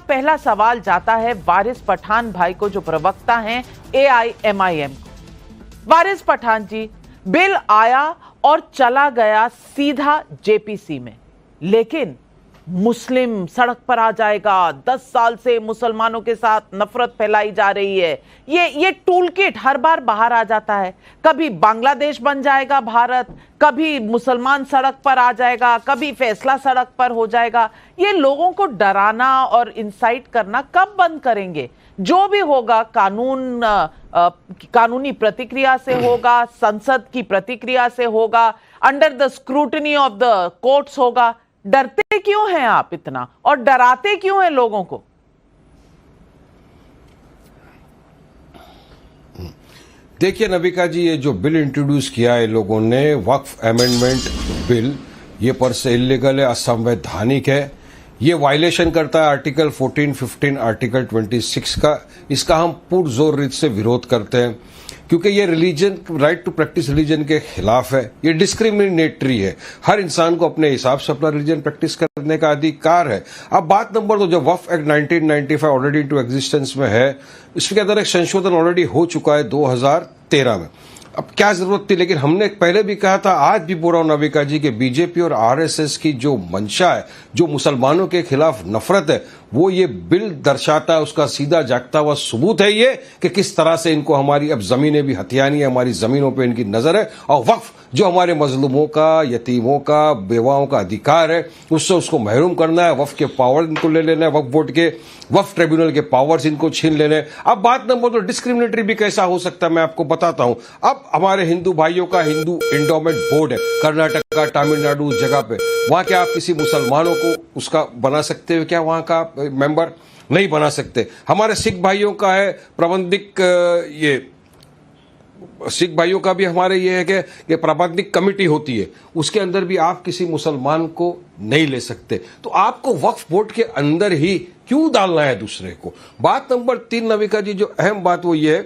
पहला सवाल जाता है वारिस पठान भाई को, जो प्रवक्ता हैं AIMIM। वारिस पठान जी, बिल आया और चला गया सीधा JPC में, लेकिन मुस्लिम सड़क पर आ जाएगा, 10 साल से मुसलमानों के साथ नफरत फैलाई जा रही है, ये टूल किट हर बार बाहर आ जाता है। कभी बांग्लादेश बन जाएगा भारत, कभी मुसलमान सड़क पर आ जाएगा, कभी फैसला सड़क पर हो जाएगा। ये लोगों को डराना और इंसाइट करना कब बंद करेंगे? जो भी होगा कानूनी प्रतिक्रिया से होगा, संसद की प्रतिक्रिया से होगा, under the scrutiny of the courts होगा। डरते क्यों हैं आप इतना, और डराते क्यों हैं लोगों को? देखिए नबिका जी, ये जो बिल इंट्रोड्यूस किया है लोगों ने, वक्फ अमेंडमेंट बिल, ये पर से इलीगल है, असंवैधानिक है, ये वायलेशन करता है आर्टिकल 14, 15, आर्टिकल 26 का। इसका हम पुरजोर रीत से विरोध करते हैं, क्योंकि ये religion, right to practise religion के खिलाफ है, ये डिस्क्रिमिनेटरी है। हर इंसान को अपने हिसाब से अपना रिलीजन प्रैक्टिस करने का अधिकार है। अब बात नंबर 2, जब वक्फ एक्ट 1995 ऑलरेडी टू एग्जिस्टेंस में है, इसके अंदर एक संशोधन ऑलरेडी हो चुका है 2013 में। अब क्या जरूरत थी? लेकिन हमने पहले भी कहा था, आज भी बोल रहा हूं नबिका जी, कि बीजेपी और आरएसएस की जो मंशा है, जो मुसलमानों के खिलाफ नफरत है, वो ये बिल दर्शाता है। उसका सीधा जागता हुआ सबूत है ये कि किस तरह से इनको हमारी अब जमीनें भी हथियानी है, हमारी जमीनों पे इनकी नजर है, और वक्फ जो हमारे मजलूमों का, यतीमों का, बेवाओं का अधिकार है, उससे उसको महरूम करना है। वक्फ के पावर इनको ले लेना है, वक्फ बोर्ड के, वक्फ ट्रिब्यूनल के पावर्स इनको छीन लेने। अब बात नंबर 2, डिस्क्रिमिनेटरी भी कैसा हो सकता है, मैं आपको बताता हूं। अब हमारे हिंदू भाइयों का हिंदू एंडोमेंट बोर्ड है, कर्नाटक, तमिलनाडु, उस जगह पे, वहां क्या आप किसी मुसलमानों को उसका बना सकते हो क्या? वहां का मेंबर नहीं बना सकते। हमारे सिख भाइयों का है प्रबंधिक, ये सिख भाइयों का भी हमारे ये है कि प्रबंधिक कमेटी होती है, उसके अंदर भी आप किसी मुसलमान को नहीं ले सकते। तो आपको वक्फ बोर्ड के अंदर ही क्यों डालना है दूसरे को? बात नंबर 3 नबिका जी, जो अहम बात वो ये है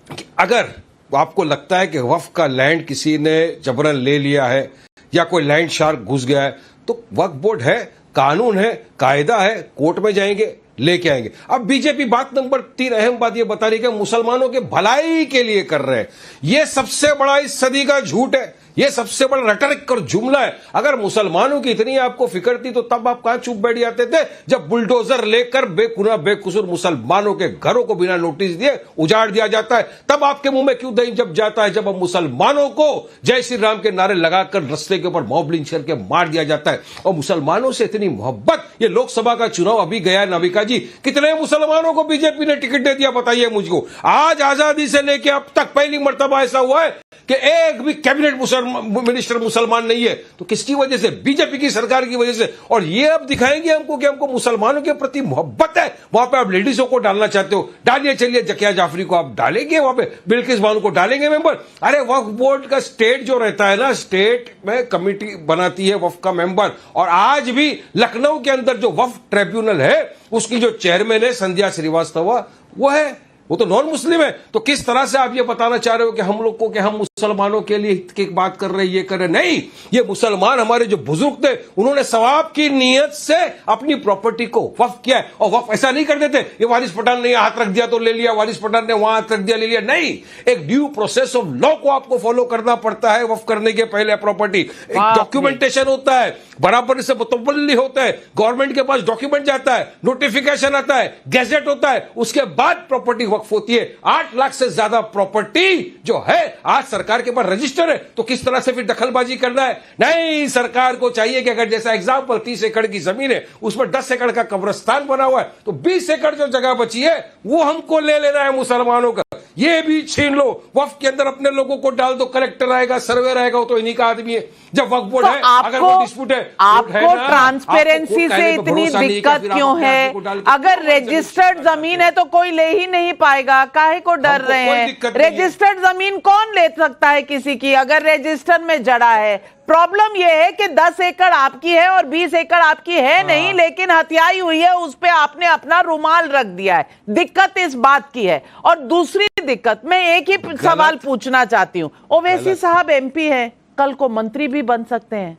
कि अगर आपको लगता है कि वक्फ का लैंड किसी ने जबरन ले लिया है या कोई लैंड शार्क घुस गया है, तो वक्फ बोर्ड है, कानून है, कायदा है, कोर्ट में जाएंगे, लेके आएंगे। अब बीजेपी बात नंबर 3 अहम बात ये बता रही है कि मुसलमानों के भलाई के लिए कर रहे हैं। ये सबसे बड़ा इस सदी का झूठ है, ये सबसे बड़ा रटरिक और जुमला है। अगर मुसलमानों की इतनी आपको फिक्र थी तो तब आप कहां चुप बैठ जाते थे, जब बुलडोजर लेकर बेगुनाह बेकसूर मुसलमानों के घरों को बिना नोटिस दिए उजाड़ दिया जाता है? तब आपके मुंह में क्यों दही जब जाता है जब अब मुसलमानों को जय श्री राम के नारे लगाकर रस्ते के ऊपर मॉब लिंच करके मार दिया जाता है? और मुसलमानों से इतनी मोहब्बत, ये लोकसभा का चुनाव अभी गया है नबिका जी, कितने मुसलमानों को बीजेपी ने टिकट दे दिया बताइए मुझको? आज आजादी से लेकर अब तक पहली मर्तबा ऐसा हुआ है कि एक भी कैबिनेट मिनिस्टर मुसलमान नहीं है। तो किसकी वजह से? बीजेपी की सरकार की वजह से। और ये अब दिखाएंगे हमको कि हमको मुसलमानों के प्रति मोहब्बत है। वहां पे आप लेडीजों को डालना चाहते हो, डालिए, चलिए, जकिया जाफरी को आप डालेंगे, वहां पे बिल्किस बानो को डालेंगे मेंबर। अरे वक्फ बोर्ड का स्टेट जो रहता है ना, स्टेट में कमिटी बनाती है वक्फ का मेंबर। और आज भी लखनऊ के अंदर जो वक्फ ट्रिब्यूनल है, उसकी जो चेयरमैन है संध्या श्रीवास्तव, वो है, वो तो नॉन मुस्लिम है। तो किस तरह से आप ये बताना चाह रहे हो कि हम लोग को, कि हम मुसलमानों के लिए हित की बात कर रहे हैं, ये कर रहे? नहीं, ये मुसलमान हमारे जो बुजुर्ग थे, उन्होंने सवाब की नीयत से अपनी प्रॉपर्टी को वक्फ किया है। और वक्फ ऐसा नहीं कर देते, ये वारिस पठान ने हाथ रख दिया तो ले लिया, वारिस पठान ने वहां हाथ रख दिया ले लिया। नहीं, एक ड्यू प्रोसेस ऑफ लॉ को आपको फॉलो करना पड़ता है। वक्फ करने के पहले प्रॉपर्टी एक डॉक्यूमेंटेशन होता है, बराबर से मुतवल्ली होता है, गवर्नमेंट के पास डॉक्यूमेंट जाता है, नोटिफिकेशन आता है, गैजेट होता है, उसके बाद प्रॉपर्टी वक्फ होती है। 8 लाख से ज्यादा प्रॉपर्टी जो है आज सरकार के पास रजिस्टर है, तो किस तरह से फिर दखलबाजी करना है? नहीं, सरकार को चाहिए कि अगर जैसा एग्जांपल 30 एकड़ की जमीन है, उसमें 10 एकड़ का कब्रिस्तान बना हुआ है, तो 20 एकड़ जो जगह बची है वो हमको ले लेना है मुसलमानों का। ये भी छीन लो, वक्फ के अंदर अपने लोगों को डाल दो, कलेक्टर आएगा, सर्वे रहेगा, वो तो इन्हीं का आदमी है। जब वक्फ बोर्ड है, अगर कोई डिस्प्यूट है, आपको ट्रांसपेरेंसी से इतनी दिक्कत क्यों है? अगर रजिस्टर्ड जमीन है तो कोई ले ही नहीं पाएगा, काहे को डर रहे हैं? रजिस्टर्ड जमीन कौन ले सकता है किसी की, अगर रजिस्टर में जड़ा है? प्रॉब्लम यह है कि 10 एकड़ आपकी है और 20 एकड़ आपकी है नहीं, लेकिन हत्याई हुई है, उस पे आपने अपना रुमाल रख दिया है। दिक्कत इस बात की है। और दूसरी दिक्कत, मैं एक ही सवाल पूछना चाहती हूं, ओवैसी साहब MP हैं, कल को मंत्री भी बन सकते हैं,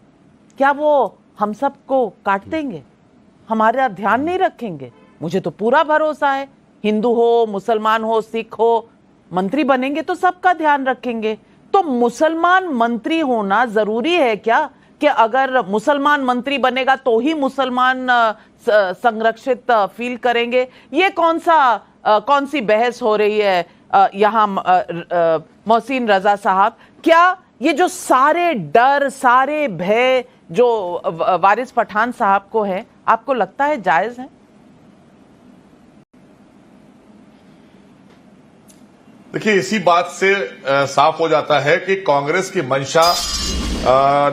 क्या वो हम सबको काट देंगे, हमारा ध्यान नहीं रखेंगे? मुझे तो पूरा भरोसा है, हिंदू हो, मुसलमान हो, सिख हो, मंत्री बनेंगे तो सबका ध्यान रखेंगे। तो मुसलमान मंत्री होना जरूरी है क्या कि अगर मुसलमान मंत्री बनेगा तो ही मुसलमान संरक्षित फील करेंगे? ये कौन सी बहस हो रही है यहाँ मोहसिन रजा साहब? क्या ये जो सारे डर, सारे भय जो वारिस पठान साहब को है, आपको लगता है जायज है? देखिए, इसी बात से साफ हो जाता है कि कांग्रेस की मंशा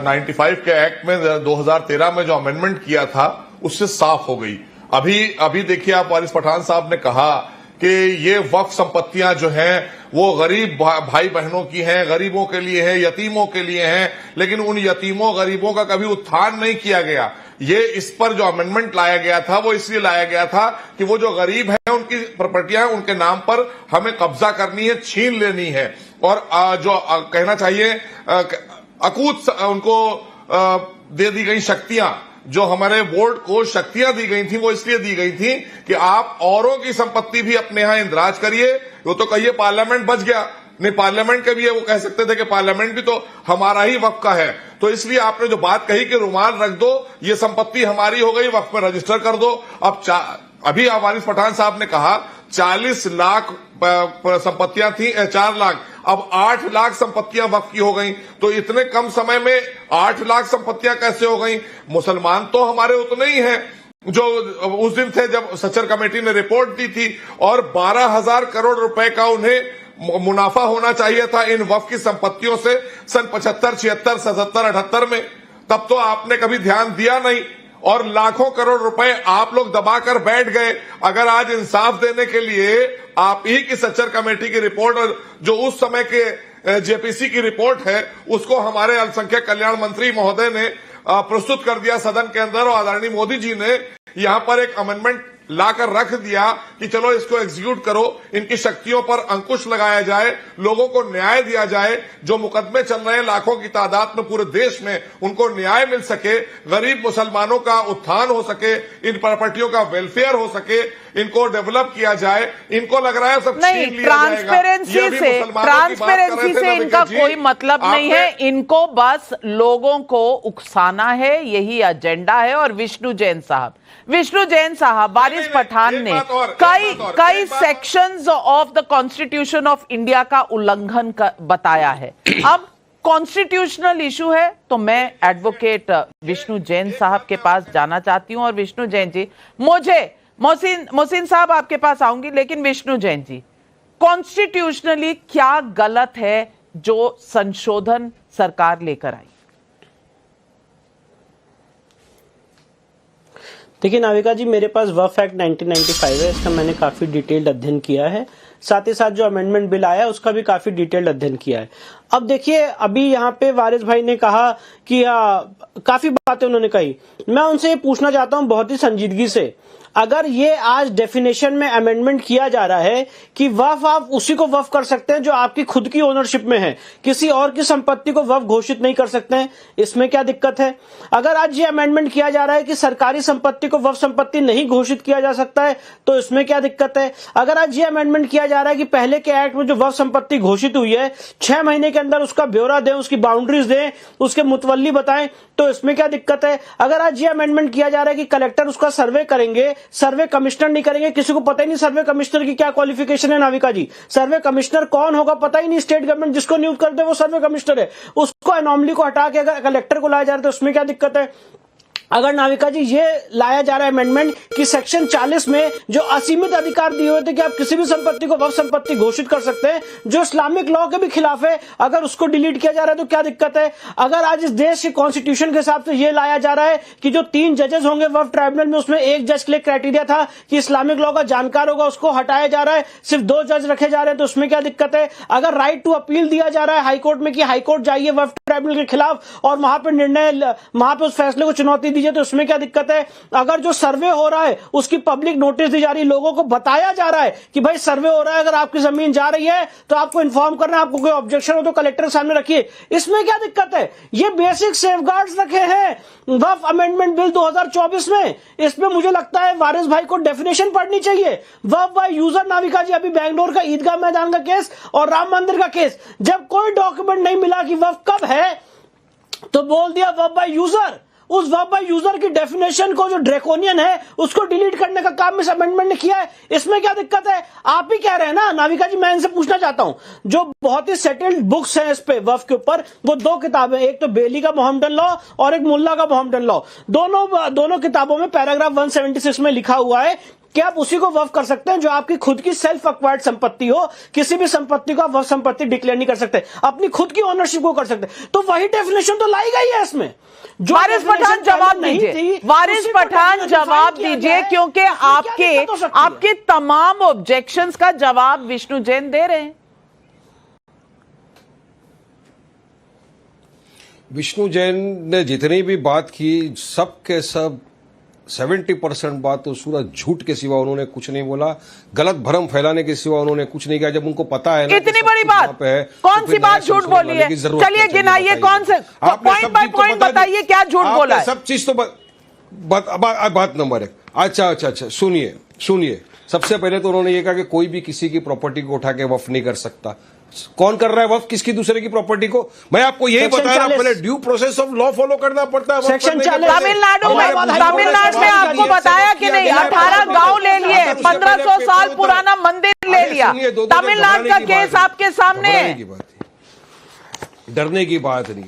95 के एक्ट में 2013 में जो अमेंडमेंट किया था उससे साफ हो गई। अभी देखिए, आप वारिस पठान साहब ने कहा कि ये वक्फ संपत्तियां जो हैं वो गरीब भाई बहनों की हैं, गरीबों के लिए है, यतीमों के लिए हैं, लेकिन उन यतीमों गरीबों का कभी उत्थान नहीं किया गया। ये इस पर जो अमेंडमेंट लाया गया था वो इसलिए लाया गया था कि वो जो गरीब है उनकी प्रॉपर्टियां उनके नाम पर हमें कब्जा करनी है, छीन लेनी है, और जो कहना चाहिए अकूत उनको दे दी गई शक्तियां, जो हमारे बोर्ड को शक्तियां दी गई थी, वो इसलिए दी गई थी कि आप औरों की संपत्ति भी अपने यहां इंदराज करिए। वो तो कहिए पार्लियामेंट बच गया, नहीं पार्लियामेंट के भी वो कह सकते थे कि पार्लियामेंट भी तो हमारा ही वक्फ का है। तो इसलिए आपने जो बात कही कि रुमाल रख दो, ये संपत्ति हमारी हो गई, वक्फ में रजिस्टर कर दो। अब अभी वारिस पठान साहब ने कहा 40 लाख संपत्तियां थी, 4 लाख, अब 8 लाख संपत्तियां वक्फ की हो गई। तो इतने कम समय में 8 लाख संपत्तियां कैसे हो गई? मुसलमान तो हमारे उतने ही हैं जो उस दिन थे जब सच्चर कमेटी ने रिपोर्ट दी थी, और 12,000 करोड़ रुपए का उन्हें मुनाफा होना चाहिए था इन वक्फ की संपत्तियों से सन 75, 76, 77, 78 में। तब तो आपने कभी ध्यान दिया नहीं, और लाखों करोड़ रुपए आप लोग दबाकर बैठ गए। अगर आज इंसाफ देने के लिए आप ही की सच्चर कमेटी की रिपोर्ट, और जो उस समय के जेपीसी की रिपोर्ट है, उसको हमारे अल्पसंख्यक कल्याण मंत्री महोदय ने प्रस्तुत कर दिया सदन के अंदर, और आदरणीय मोदी जी ने यहां पर एक अमेंडमेंट लाकर रख दिया कि चलो इसको एग्जीक्यूट करो, इनकी शक्तियों पर अंकुश लगाया जाए, लोगों को न्याय दिया जाए, जो मुकदमे चल रहे हैं लाखों की तादाद में पूरे देश में, उनको न्याय मिल सके, गरीब मुसलमानों का उत्थान हो सके, इन प्रॉपर्टियों का वेलफेयर हो सके, इनको डेवलप किया जाए। इनको लग रहा है सब नहीं, ट्रांसपेरेंसी से इनका कोई मतलब नहीं है, इनको बस लोगों को उकसाना है, यही एजेंडा है। और विष्णु जैन साहब वारिस पठान ने कई sections of the constitution of India का उल्लंघन बताया है। अब कॉन्स्टिट्यूशनल इशू है तो मैं एडवोकेट विष्णु जैन साहब के पास जाना चाहती हूं। और विष्णु जैन जी, मोहसिन साहब आपके पास आऊंगी, लेकिन विष्णु जैन जी, कॉन्स्टिट्यूशनली क्या गलत है जो संशोधन सरकार लेकर आई? देखिए नाविका जी, मेरे पास वक्फ एक्ट 1995 है, इसका मैंने काफी डिटेल्ड अध्ययन किया है। साथ ही साथ जो अमेंडमेंट बिल आया उसका भी काफी डिटेल्ड अध्ययन किया है। अब देखिए, अभी यहाँ पे वारिस भाई ने कहा कि काफी बातें उन्होंने कही, मैं उनसे ये पूछना चाहता हूँ बहुत ही संजीदगी से, अगर ये आज डेफिनेशन में अमेंडमेंट किया जा रहा है कि वक्फ आप उसी को वक्फ कर सकते हैं जो आपकी खुद की ओनरशिप में है, किसी और की संपत्ति को वक्फ घोषित नहीं कर सकते हैं, इसमें क्या दिक्कत है? अगर आज ये अमेंडमेंट किया जा रहा है कि सरकारी संपत्ति को वक्फ संपत्ति नहीं घोषित किया जा सकता है, तो इसमें क्या दिक्कत है? अगर आज ये अमेंडमेंट किया जा रहा है कि पहले के एक्ट में जो वक्फ संपत्ति घोषित हुई है 6 महीने के अंदर उसका ब्यौरा दें, उसकी बाउंड्रीज दें, उसके मुतवल्ली बताएं, तो इसमें क्या दिक्कत है? अगर आज ये अमेंडमेंट किया जा रहा है कि कलेक्टर उसका सर्वे करेंगे, सर्वे कमिश्नर नहीं करेंगे, किसी को पता ही नहीं सर्वे कमिश्नर की क्या क्वालिफिकेशन है नाविका जी, सर्वे कमिश्नर कौन होगा पता ही नहीं, स्टेट गवर्नमेंट जिसको नियुक्त कर दे वो सर्वे कमिश्नर है, उसको एनॉमली को हटा के अगर कलेक्टर को लाया जा रहा है तो उसमें क्या दिक्कत है? अगर नाविका जी ये लाया जा रहा है अमेंडमेंट कि सेक्शन 40 में जो असीमित अधिकार दिए हुए थे कि आप किसी भी संपत्ति को वक्फ संपत्ति घोषित कर सकते हैं, जो इस्लामिक लॉ के भी खिलाफ है, अगर उसको डिलीट किया जा रहा है तो क्या दिक्कत है? अगर आज इस देश के कॉन्स्टिट्यूशन के हिसाब से ये लाया जा रहा है कि जो 3 जजेस होंगे वक्फ ट्राइब्यूनल में, उसमें एक जज के लिए क्राइटेरिया था कि इस्लामिक लॉ का जानकार होगा, उसको हटाया जा रहा है, सिर्फ 2 जज रखे जा रहे हैं, तो उसमें क्या दिक्कत है? अगर राइट टू अपील दिया जा रहा है हाईकोर्ट में कि हाईकोर्ट जाइए वक्फ ट्राइब्यूनल के खिलाफ और वहां पर निर्णय, वहां पर उस फैसले को चुनौती दी दीजिए तो उसमें क्या दिक्कत है? अगर जो सर्वे हो रहा है उसकी पब्लिक नोटिस दी जा रही है, लोगों को बताया जा रहा है कि भाई सर्वे हो रहा है, अगर आपकी जमीन जा रही है तो आपको इन्फॉर्म करना, आपको कोई ऑब्जेक्शन हो तो कलेक्टर के सामने रखिए, इसमें क्या दिक्कत है? ये बेसिक सेफगार्ड्स रखे हैं वक्फ अमेंडमेंट बिल 2024 में। इसमें मुझे लगता है वारिस भाई को डेफिनेशन पढ़नी चाहिए। वक्फ बाय यूजर, नाविका जी, अभी बेंगलोर का ईदगाह मैदान का केस और राम मंदिर का केस, जब कोई डॉक्यूमेंट नहीं मिला कि वक्फ कब है तो बोल दिया वक्फ बाय यूजर। उस वक्फ बाय यूजर की डेफिनेशन को जो ड्रैकोनियन है उसको डिलीट करने का काम इस अमेंडमेंट ने किया है। इसमें क्या दिक्कत है? आप ही कह रहे हैं ना नाविका जी। मैं इनसे पूछना चाहता हूं, जो बहुत ही सेटल्ड बुक्स हैं इस पे वक्फ के ऊपर, वो दो किताबें, एक तो बेली का मोहम्मदन लॉ और एक मुल्ला का मोहम्मदन लॉ, दोनों किताबों में पैराग्राफ 176 में लिखा हुआ है कि आप उसी को वक्फ कर सकते हैं जो आपकी खुद की सेल्फ एक्वायर्ड संपत्ति हो। किसी भी संपत्ति को आप वक्फ संपत्ति डिक्लेयर नहीं कर सकते, अपनी खुद की ओनरशिप को कर सकते। तो वही डेफिनेशन तो लाई गई है इसमें। जो वारिस पठान जवाब दीजिए, वारिस पठान जवाब दीजिए, क्योंकि आपके तमाम ऑब्जेक्शंस का जवाब विष्णु जैन दे रहे हैं। विष्णु जैन ने जितनी भी बात की, सब के सब 70% बात तो सूरज झूठ के सिवा उन्होंने कुछ नहीं बोला, गलत भ्रम फैलाने के सिवा उन्होंने कुछ नहीं किया। जब उनको पता है ना इतनी बड़ी बात, कौन सी बात झूठ बोली है? चलिए गिनाइए, कौन से पॉइंट बाय पॉइंट बताइए क्या झूठ बोला है। सब चीज तो बात नंबर 1। अच्छा, सुनिए। सबसे पहले तो उन्होंने ये कहा कि कोई भी किसी की प्रॉपर्टी को उठा के वक्फ नहीं कर सकता। कौन कर रहा है वक्फ किसकी दूसरे की प्रॉपर्टी को? मैं आपको यही बता रहा हूं, पहले due process of law follow करना पड़ता है। सेक्शन 40 तमिलनाडु में आपको बताया कि नहीं, 18 गांव ले लिए, 1500 साल पुराना मंदिर ले लिया। तमिलनाडु का केस आपके सामने है। डरने की बात नहीं।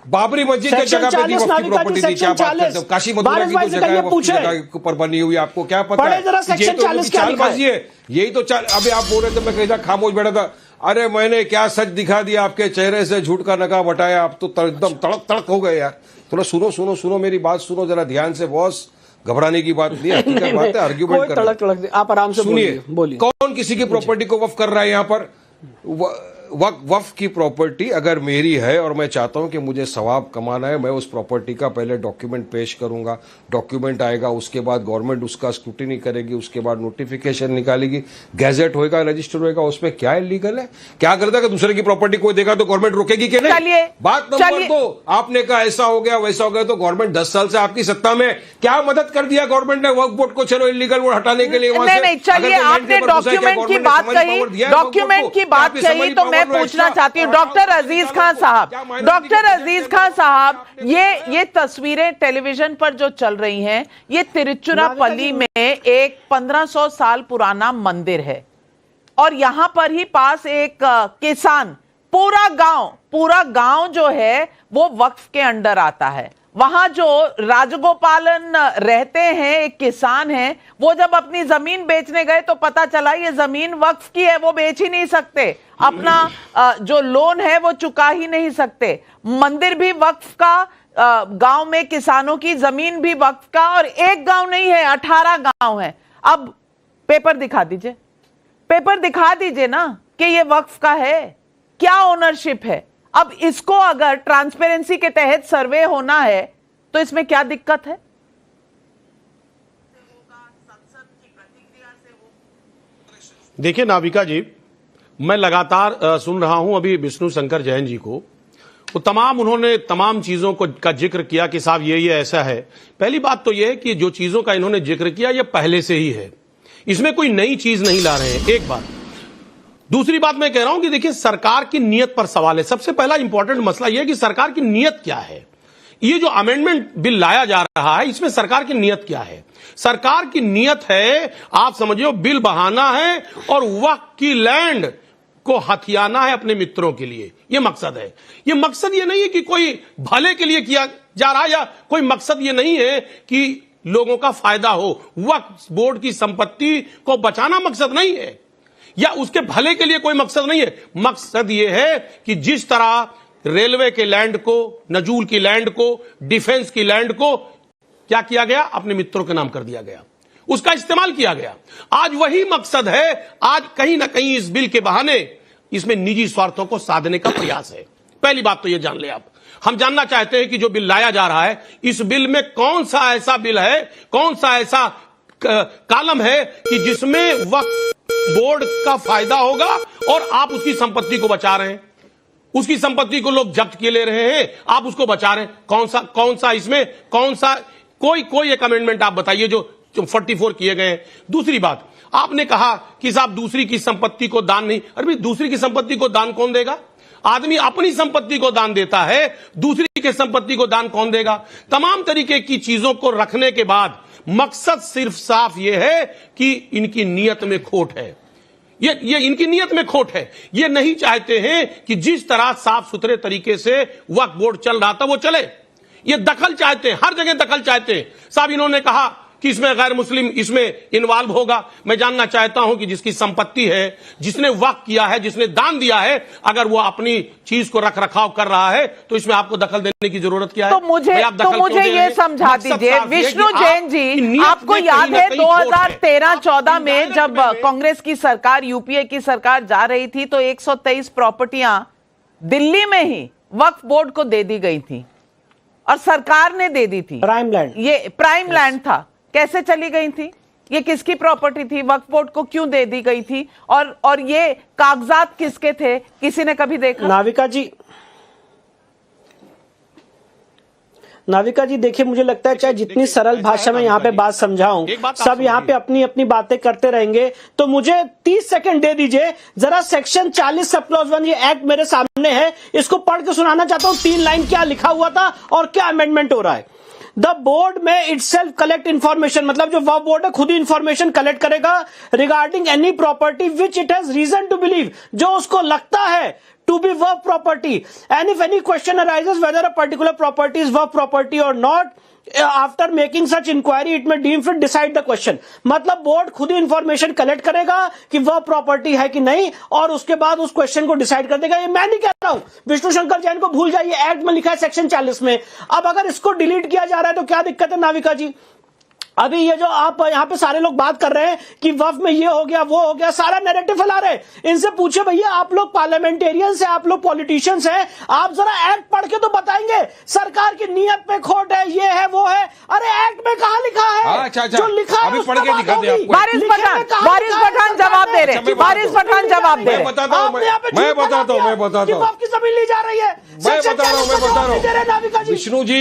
बाबरी मस्जिद की जगह पे वक्फ की प्रॉपर्टी थी, क्या बात करते हो? काशी मथुरा की तो जगह वक्फ की जगह पर बनी हुई, आपको क्या पता है? यही तो अभी आप बोल रहे थे, मैं कहीं खामोश बैठा था। अरे मैंने क्या सच दिखा दिया आपके चेहरे से, झूठ का नकाब हटाया। आप तो एकदम तड़क हो गए यार। थोड़ा सुनो मेरी बात सुनो जरा ध्यान से बॉस। घबराने की बात नहीं है, हकीकत बात है, आर्ग्यूमेंट कर रहे हैं। आप आराम से सुनिए। कौन किसी की प्रॉपर्टी को वक्फ कर रहा है यहाँ पर? वक्फ की प्रॉपर्टी अगर मेरी है और मैं चाहता हूं कि मुझे सवाब कमाना है, मैं उस प्रॉपर्टी का पहले डॉक्यूमेंट पेश करूंगा। डॉक्यूमेंट आएगा, उसके बाद गवर्नमेंट उसका स्क्रूटिनी करेगी, उसके बाद नोटिफिकेशन निकालेगी, गैजेट होएगा, रजिस्टर होएगा। उसमें क्या इलीगल है, क्या गलत है? कि दूसरे की प्रॉपर्टी कोई देगा तो गवर्नमेंट रोकेगी कि नहीं? बात नंबर 2, आपने कहा ऐसा हो गया वैसा हो गया, तो गवर्नमेंट 10 साल से आपकी सत्ता में, क्या मदद कर दिया गवर्नमेंट ने वक्फ बोर्ड को? चलो इलीगल बोर्ड हटाने के लिए नहीं, चलिए आपने डॉक्यूमेंट की बात कही, डॉक्यूमेंट की बात कही तो मैं पूछना चाहती हूं डॉक्टर अजीज खान साहब, ये तस्वीरें टेलीविजन पर जो चल रही हैं, ये तिरुचिरापल्ली में एक 1500 साल पुराना मंदिर है और यहां पर ही पास एक किसान, पूरा गांव जो है वो वक्फ के अंडर आता है। वहां जो राजगोपालन रहते हैं, एक किसान हैं, वो जब अपनी जमीन बेचने गए तो पता चला ये जमीन वक्फ की है, वो बेच ही नहीं सकते, अपना जो लोन है वो चुका ही नहीं सकते। मंदिर भी वक्फ का, गांव में किसानों की जमीन भी वक्फ का, और एक गांव नहीं है, 18 गांव है। अब पेपर दिखा दीजिए ना कि ये वक्फ का है, क्या ओनरशिप है। अब इसको अगर ट्रांसपेरेंसी के तहत सर्वे होना है तो इसमें क्या दिक्कत है? देखिए नाविका जी, मैं लगातार सुन रहा हूं अभी विष्णु शंकर जैन जी को, वो उन्होंने तमाम चीजों का जिक्र किया कि साहब ये ऐसा है। पहली बात तो ये है कि जो चीजों का इन्होंने जिक्र किया ये पहले से ही है, इसमें कोई नई चीज नहीं ला रहे हैं, एक बात। दूसरी बात मैं कह रहा हूं कि देखिए सरकार की नीयत पर सवाल है। सबसे पहला इंपॉर्टेंट मसला यह है कि सरकार की नीयत क्या है। ये जो अमेंडमेंट बिल लाया जा रहा है, इसमें सरकार की नीयत क्या है? सरकार की नीयत है, आप समझिए, बिल बहाना है और वक्फ की लैंड को हथियाना है अपने मित्रों के लिए। यह मकसद है। यह मकसद ये नहीं है कि कोई भले के लिए किया जा रहा है, या कोई मकसद ये नहीं है कि लोगों का फायदा हो। वक्फ बोर्ड की संपत्ति को बचाना मकसद नहीं है, या उसके भले के लिए कोई मकसद नहीं है। मकसद यह है कि जिस तरह रेलवे के लैंड को, नजूल की लैंड को, डिफेंस की लैंड को क्या किया गया, अपने मित्रों के नाम कर दिया गया, उसका इस्तेमाल किया गया। आज वही मकसद है। आज कहीं ना कहीं इस बिल के बहाने इसमें निजी स्वार्थों को साधने का प्रयास है। पहली बात तो यह जान ले आप। हम जानना चाहते हैं कि जो बिल लाया जा रहा है, इस बिल में कौन सा ऐसा बिल है, कौन सा ऐसा कॉलम है कि जिसमें वक्फ बोर्ड का फायदा होगा और आप उसकी संपत्ति को बचा रहे हैं। उसकी संपत्ति को लोग जब्त किए ले रहे हैं, आप उसको बचा रहे हैं। कौन सा इसमें कौन सा कोई एक अमेंडमेंट आप बताइए जो 44 किए गए हैं। दूसरी बात, आपने कहा कि साहब दूसरी की संपत्ति को दान नहीं। अरे भाई, दूसरी की संपत्ति को दान कौन देगा? आदमी अपनी संपत्ति को दान देता है, दूसरी की संपत्ति को दान कौन देगा? तमाम तरीके की चीजों को रखने के बाद मकसद सिर्फ साफ यह है कि इनकी नीयत में खोट है। ये इनकी नीयत में खोट है। ये नहीं चाहते हैं कि जिस तरह साफ सुथरे तरीके से वक्फ बोर्ड चल रहा था वो चले। ये दखल चाहते हैं, हर जगह दखल चाहते हैं। साहब, इन्होंने कहा कि इसमें गैर मुस्लिम इसमें इन्वॉल्व होगा। मैं जानना चाहता हूं कि जिसकी संपत्ति है, जिसने वक्फ किया है, जिसने दान दिया है, अगर वो अपनी चीज को रख रखाव कर रहा है तो इसमें आपको दखल देने की जरूरत क्या है? तो मुझे ये समझा दीजिए विष्णु जैन जी, आपको याद है 2013-14 में जब कांग्रेस की सरकार, यूपीए की सरकार जा रही थी तो 123 प्रॉपर्टियां दिल्ली में ही वक्फ बोर्ड को दे दी गई थी और सरकार ने दे दी थी। प्राइम लैंड, ये प्राइम लैंड था। कैसे चली गई थी? ये किसकी प्रॉपर्टी थी? वक्फ बोर्ड को क्यों दे दी गई थी? और ये कागजात किसके थे? किसी ने कभी देखा? नाविका जी देखिए, मुझे लगता है चाहे जितनी सरल भाषा में यहाँ पे बात समझाऊं, सब यहाँ पे अपनी अपनी बातें करते रहेंगे। तो मुझे 30 सेकंड दे दीजिए, जरा सेक्शन 40 सब क्लॉज 1 ये एक्ट मेरे सामने है, इसको पढ़ के सुनाना चाहता हूँ। 3 लाइन क्या लिखा हुआ था और क्या अमेंडमेंट हो रहा है। The board may itself collect information, मतलब जो वह बोर्ड है खुद ही इंफॉर्मेशन कलेक्ट करेगा regarding any property which it has reason to believe, जो उसको लगता है to be work property, and if any question arises whether a particular property is work property or not, after making such inquiry it may deem fit decide the question. मतलब board खुद ही information collect करेगा कि वह property है कि नहीं और उसके बाद उस क्वेश्चन को डिसाइड कर देगा। ये मैं नहीं कह रहा हूं, विष्णु शंकर जैन को भूल जाइए, एक्ट में लिखा है सेक्शन 40 में। अब अगर इसको डिलीट किया जा रहा है तो क्या दिक्कत है नाविका जी? अभी ये जो आप यहाँ पे सारे लोग बात कर रहे हैं कि वक्फ में ये हो गया वो हो गया, सारा नैरेटिव फैला रहे हैं। इनसे पूछे भैया, आप लोग पार्लियामेंटेरियंस हैं, आप लोग पॉलिटिशियंस हैं, आप जरा एक्ट पढ़ के तो बताएंगे सरकार की नीयत पे खोट है, ये है वो है। अरे एक्ट में कहाँ लिखा है? जो लिखा है पढ़ के दिखा दे आपको। वारिस पठान जवाब दे रहे हैं। वारिस पठान जवाब दे रहे हैं। मैं बताता हूँ वक्फ की जमीन ली जा रही है। मैं बता रहा हूँ। विष्णु जी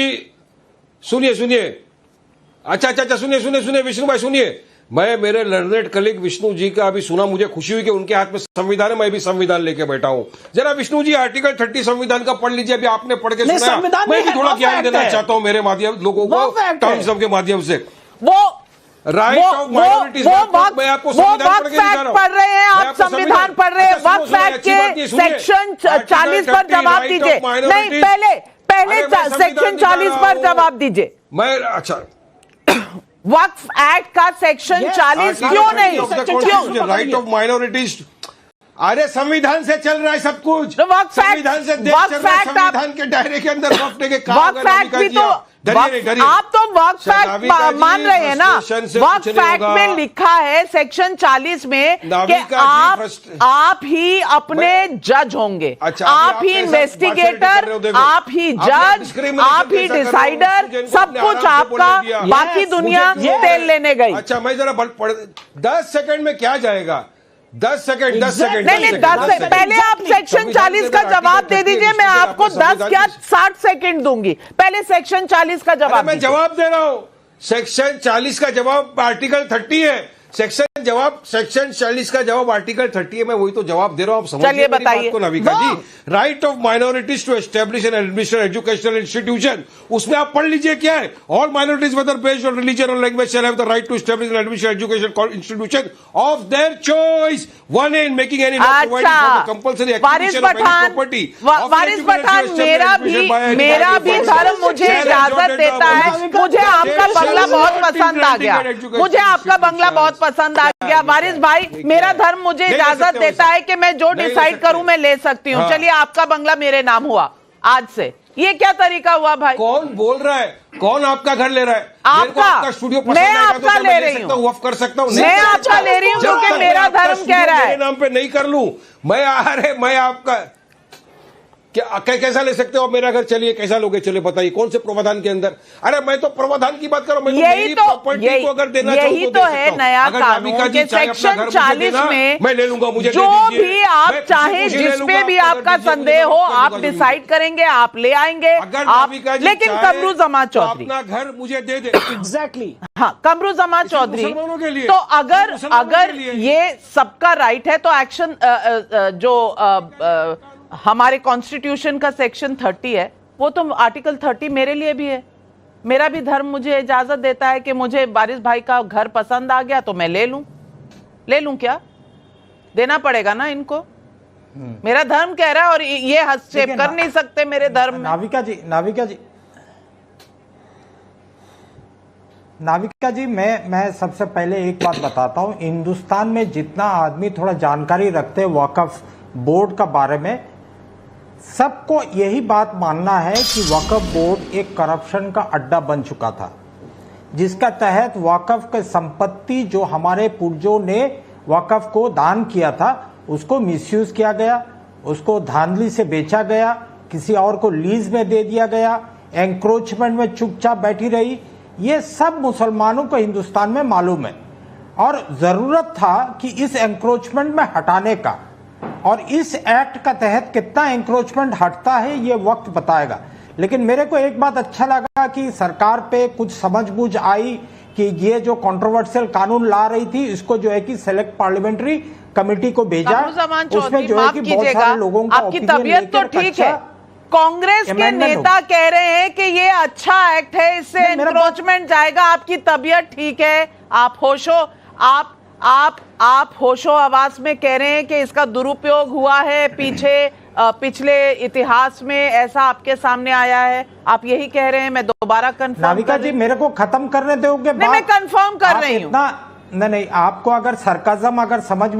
सुनिए। अच्छा सुनिए विष्णु भाई सुनिए। मैं मेरे लर्नेड कलीग विष्णु जी का अभी सुना, मुझे खुशी हुई कि उनके हाथ में संविधान है, मैं भी संविधान लेके बैठा हूं। जरा विष्णु जी आर्टिकल 30 संविधान का पढ़ लीजिए। अभी आपने पढ़ के सुना, मैं भी थोड़ा ज्ञान देना चाहता हूं मेरे माध्यम लोगों को, टर्म्स के माध्यम से। वो राइट ऑफ माइनॉरिटीज, मैं आपको संविधान पढ़ के दिखा रहा हूं। पढ़ रहे हैं आप, संविधान पढ़ रहे हैं। वक्फ एक्ट के सेक्शन 40 पर जवाब दीजिए। नहीं, पहले सेक्शन 40 पर जवाब दीजिए। मैं अच्छा वक्फ एक्ट का सेक्शन 40 क्यों नहीं? क्यों? राइट ऑफ माइनॉरिटीज, अरे संविधान से चल रहा है सब कुछ। संविधान से संविधान के दायरे के अंदर वक्फ के वक्फ एक्ट भी तो आप तो वक्फ एक्ट मान रहे हैं ना। वक्फ एक्ट में लिखा है सेक्शन 40 में कि आप ही अपने जज होंगे, आप ही इन्वेस्टिगेटर, आप ही जज, आप ही डिसाइडर, सब कुछ आपका। बाकी दुनिया तेल लेने गई। अच्छा, मैं जरा 10 सेकंड में क्या जाएगा? 10 सेकंड नहीं, 10 सेकंड पहले आप सेक्शन 40 का जवाब दे दीजिए। मैं आपको 10 क्या 60 सेकंड दूंगी। पहले सेक्शन 40 का जवाब। मैं जवाब दे रहा हूं। सेक्शन 40 का जवाब आर्टिकल 30 है। सेक्शन 40 का जवाब आर्टिकल 30 है। मैं वही तो जवाब दे रहा हूं। चलिए बताइए Navika ji. Right of minorities to establish and administer educational institution, उसमें आप पढ़ लीजिए क्या है। All minorities whether based on religion or language shall have the right to establish and administer education institution of their choice, one in making any compulsory Waris Pathan, मेरा भी धर्म मुझे इजाजत देता है। मुझे आपका बंगला बहुत पसंद आ गया। मुझे आपका बंगला बहुत पसंद आ गया। वारिस भाई, मेरा धर्म मुझे इजाजत देता है कि मैं जो डिसाइड करूं मैं ले सकती हूं। चलिए, आपका बंगला मेरे नाम हुआ आज से। ये क्या तरीका हुआ भाई? कौन बोल रहा है? कौन आपका घर ले रहा है? आपका स्टूडियो मैं आपका ले रही हूँ, वफ कर सकता हूँ। मैं आपका ले रही हूँ क्योंकि मेरा धर्म कह रहा है। नाम पे नहीं कर लूं मैं। मैं आपका कैसा ले सकते हो आप मेरा घर? चलिए कैसा लोगे? चले बताइए कौन से प्रावधान के अंदर? अरे मैं तो प्रावधान की बात कर रहा हूं, मैं तो मेरी प्रॉपर्टी को अगर देना चाहूं यही तो है नया कानून के सेक्शन 40 में मैं ले लूंगा, मुझे जो भी आप चाहे जिस पे भी आपका संदेह हो आप डिसाइड करेंगे, आप ले आएंगे। लेकिन कमरू जमात चौधरी अपना घर मुझे दे दे। एग्जैक्टली हाँ, कमरू जमात चौधरी, मुसलमानों के लिए, तो अगर मुसलमानों के लिए ये सबका राइट है तो एक्शन जो हमारे कॉन्स्टिट्यूशन का सेक्शन 30 है, वो तो आर्टिकल 30 मेरे लिए भी है। मेरा भी धर्म मुझे इजाजत देता है कि मुझे वारिस भाई का घर पसंद आ गया तो मैं ले लूं क्या? देना पड़ेगा ना इनको। मेरा धर्म कह रहा है और ये हस्तक्षेप कर नहीं सकते मेरे धर्म में। नाविका जी मैं सबसे पहले एक बात बताता हूं। हिंदुस्तान में जितना आदमी थोड़ा जानकारी रखते हैं वक्फ बोर्ड का बारे में, सबको यही बात मानना है कि वक्फ बोर्ड एक करप्शन का अड्डा बन चुका था, जिसका तहत वक्फ की संपत्ति जो हमारे पूर्वजों ने वक्फ को दान किया था उसको मिसयूज किया गया, उसको धांधली से बेचा गया, किसी और को लीज में दे दिया गया, एंक्रोचमेंट में चुपचाप बैठी रही। ये सब मुसलमानों को हिंदुस्तान में मालूम है और जरूरत था कि इस एंक्रोचमेंट में हटाने का, और इस एक्ट का तहत कितना एंक्रोचमेंट हटता है ये वक्त बताएगा। लेकिन मेरे को एक बात अच्छा लगा कि सरकार पे कुछ समझबूझ आई कि ये जो कंट्रोवर्शियल कानून ला रही थी इसको जो है कि सेलेक्ट पार्लियामेंट्री कमेटी को भेजा, उसमें जो है कि बहुत सारे लोगों का आपकी तबीयत तो ठीक है। कांग्रेस के नेता कह रहे हैं कि ये अच्छा एक्ट है, इससे एनक्रोचमेंट जाएगा। आपकी तबीयत ठीक है, आप होशो आप होशो आवाज में कह रहे हैं कि इसका दुरुपयोग हुआ है, पिछले इतिहास में ऐसा आपके सामने आया है, आप यही कह रहे हैं। मैं दोबारा कंफर्म नाविका जी मेरे को खत्म करने दोगे? नहीं, मैं कंफर्म कर रही हूँ। नहीं, आपको अगर सरकाज़म समझ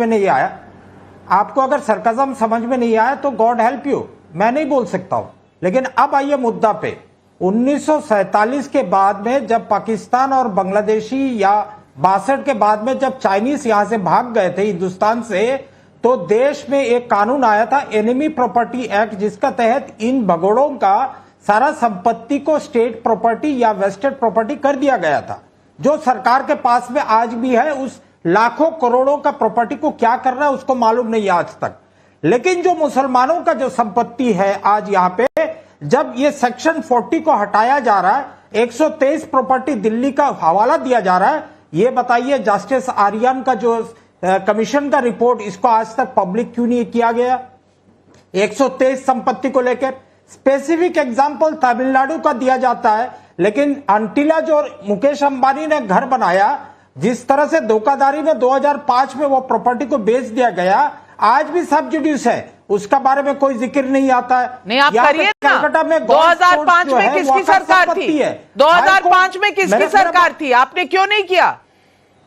में नहीं आया, तो गॉड हेल्प यू, मैं नहीं बोल सकता हूं। लेकिन अब आइए मुद्दा पे। 1947 के बाद में जब पाकिस्तान और बांग्लादेशी या 62 के बाद में जब चाइनीज यहां से भाग गए थे हिंदुस्तान से, तो देश में एक कानून आया था एनिमी प्रॉपर्टी एक्ट, जिसका तहत इन भगोड़ों का सारा संपत्ति को स्टेट प्रॉपर्टी या वेस्टेड प्रॉपर्टी कर दिया गया था, जो सरकार के पास में आज भी है। उस लाखों करोड़ों का प्रॉपर्टी को क्या कर रहा है उसको मालूम नहीं आज तक। लेकिन जो मुसलमानों का जो संपत्ति है आज यहाँ पे, जब ये सेक्शन 40 को हटाया जा रहा है, 123 प्रॉपर्टी दिल्ली का हवाला दिया जा रहा है, ये बताइए जस्टिस आर्यन का जो कमीशन का रिपोर्ट, इसको आज तक पब्लिक क्यों नहीं किया गया? 123 संपत्ति को लेकर स्पेसिफिक एग्जांपल तमिलनाडु का दिया जाता है, लेकिन अंटिला जो मुकेश अंबानी ने घर बनाया, जिस तरह से धोखाधड़ी में 2005 में वो प्रॉपर्टी को बेच दिया गया, आज भी सब जुडिस है, उसका बारे में कोई जिक्र नहीं आता है। नहीं, आप करिए ना। 2005 में किसकी सरकार थी? 2005 में किसकी सरकार थी? आपने क्यों नहीं किया?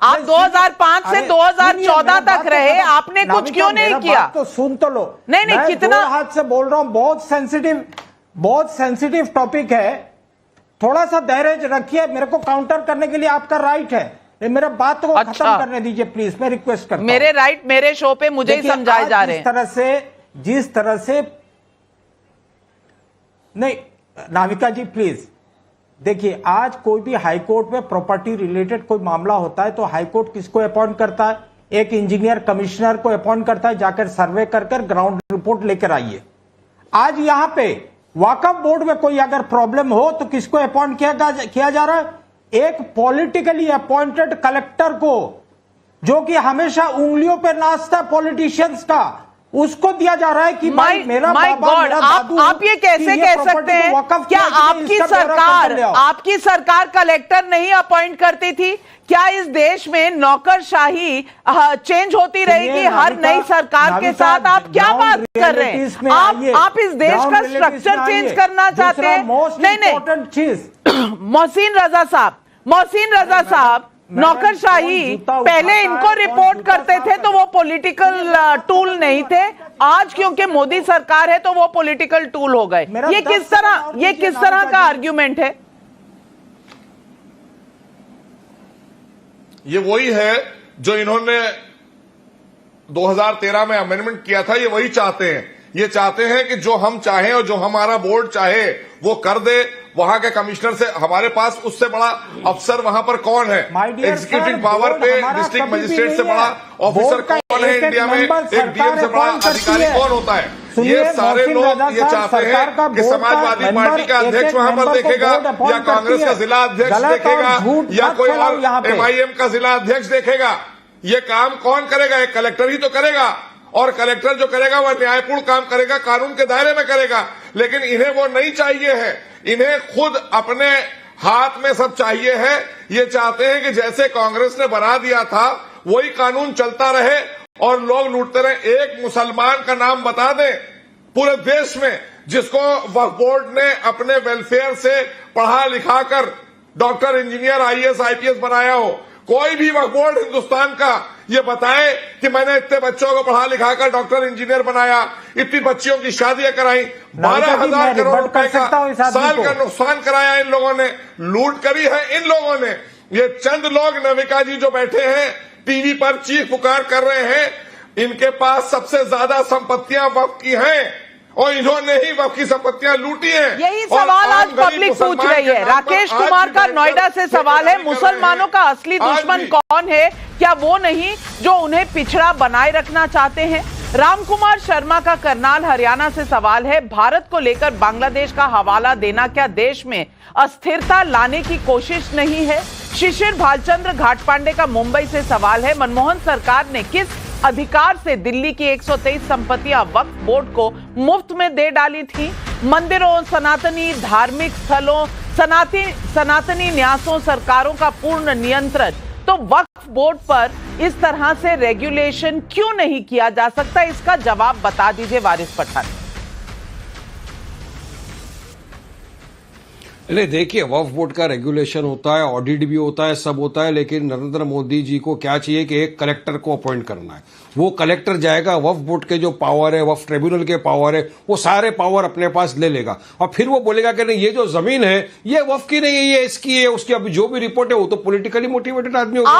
आप 2005 से 2014 तक रहे, आपने कुछ क्यों नहीं किया? तो सुन तो लो। नहीं, कितना हाथ से बोल रहा हूं, बहुत सेंसिटिव टॉपिक है, थोड़ा सा धैर्य रखिए। मेरे को काउंटर करने के लिए आपका राइट है, मेरा बात को खत्म करने दीजिए प्लीज, मैं रिक्वेस्ट करता हूं। मेरे राइट मेरे शो पे मुझे ही समझाए जा रहे हैं। जिस तरह से नहीं, नाविका जी प्लीज देखिए, आज कोई भी हाईकोर्ट में प्रॉपर्टी रिलेटेड कोई मामला होता है तो हाईकोर्ट किसको अपॉइंट करता है? एक इंजीनियर कमिश्नर को अपॉइंट करता है, जाकर सर्वे कर ग्राउंड रिपोर्ट लेकर आइए। आज यहां पे वक्फ बोर्ड में कोई अगर प्रॉब्लम हो तो किसको अपॉइंट किया जा रहा है? एक पॉलिटिकली अपॉइंटेड कलेक्टर को, जो कि हमेशा उंगलियों पे नाचता है पॉलिटिशियंस का, उसको दिया जा रहा है कि भाई मेरा बाबा, मेरा दादू, आप ये कैसे कह सकते हैं? क्या आपकी सरकार कलेक्टर नहीं अपॉइंट करती थी? क्या इस देश में नौकरशाही चेंज होती रहेगी हर नई सरकार के साथ? आप क्या बात कर रहे हैं? आप इस देश का स्ट्रक्चर चेंज करना चाहते हैं? नहीं, मोहसिन रजा साहब, नौकरशाही पहले इनको रिपोर्ट करते थे तो वो पॉलिटिकल टूल नहीं थे, आज क्योंकि मोदी सरकार है तो वो पॉलिटिकल टूल हो गए। ये किस तरह का आर्ग्यूमेंट है? ये वही है जो इन्होंने 2013 में अमेंडमेंट किया था, ये वही चाहते हैं ये चाहते हैं कि जो हम चाहें और जो हमारा बोर्ड चाहे वो कर दे। वहां के कमिश्नर से हमारे पास उससे बड़ा अफसर वहां पर कौन है? एग्जीक्यूटिव पावर पे डिस्ट्रिक्ट मजिस्ट्रेट से बड़ा ऑफिसर कौन है इंडिया में? एक डीएम से बड़ा अधिकारी कौन होता है? ये सारे लोग ये चाहते हैं कि समाजवादी पार्टी का अध्यक्ष वहां पर देखेगा या कांग्रेस का जिला अध्यक्ष देखेगा या कोई और एमआईएम का जिला अध्यक्ष देखेगा। ये काम कौन करेगा? एक कलेक्टर ही तो करेगा, और कलेक्टर जो करेगा वह न्यायपूर्ण काम करेगा, कानून के दायरे में करेगा। लेकिन इन्हें वो नहीं चाहिए है, इन्हें खुद अपने हाथ में सब चाहिए है। ये चाहते हैं कि जैसे कांग्रेस ने बना दिया था वही कानून चलता रहे और लोग लूटते रहे। एक मुसलमान का नाम बता दें पूरे देश में जिसको वक्फ बोर्ड ने अपने वेलफेयर से पढ़ा लिखा कर डॉक्टर, इंजीनियर, आईएएस, आईपीएस बनाया हो। कोई भी वक्फ बोर्ड हिंदुस्तान का ये बताए कि मैंने इतने बच्चों को पढ़ा लिखा कर डॉक्टर, इंजीनियर बनाया, इतनी बच्चियों की शादियां कराई, 12,000 करोड़ रुपए का साल का नुकसान कराया इन लोगों ने, लूट करी है इन लोगों ने। ये चंद लोग नविका जी जो बैठे हैं टीवी पर चीख पुकार कर रहे हैं, इनके पास सबसे ज्यादा संपत्तियां वक्फ की हैं और इन्होंने ही वक्फ की संपत्तियां लूटी हैं। यही सवाल आज पब्लिक पूछ रही है। राकेश कुमार का नोएडा से सवाल है, मुसलमानों का असली दुश्मन कौन है? क्या वो नहीं जो उन्हें पिछड़ा बनाए रखना चाहते हैं? रामकुमार शर्मा का करनाल हरियाणा से सवाल है, भारत को लेकर बांग्लादेश का हवाला देना क्या देश में अस्थिरता लाने की कोशिश नहीं है? शिशिर भालचंद्र घाटपांडे का मुंबई से सवाल है, मनमोहन सरकार ने किस अधिकार से दिल्ली की 123 संपत्तियां वक्फ बोर्ड को मुफ्त में दे डाली थी? मंदिरों, सनातनी धार्मिक स्थलों, सनातनी न्यासों, सरकारों का पूर्ण नियंत्रण, तो वक्फ बोर्ड पर इस तरह से रेगुलेशन क्यों नहीं किया जा सकता? इसका जवाब बता दीजिए वारिस पठान। नहीं, देखिए, वक्फ बोर्ड का रेगुलेशन होता है, ऑडिट भी होता है, सब होता है, लेकिन नरेंद्र मोदी जी को क्या चाहिए कि एक कलेक्टर को अपॉइंट करना है। वो कलेक्टर जाएगा, वक्फ बोर्ड के जो पावर है, वक्फ ट्रिब्यूनल के पावर है, वो सारे पावर अपने पास ले लेगा और फिर वो बोलेगा कि नहीं, ये जो जमीन है ये वक्फ की नहीं है, ये इसकी है, उसकी। अभी जो भी रिपोर्ट है वो तो पॉलिटिकली मोटिवेटेड आदमी होगा।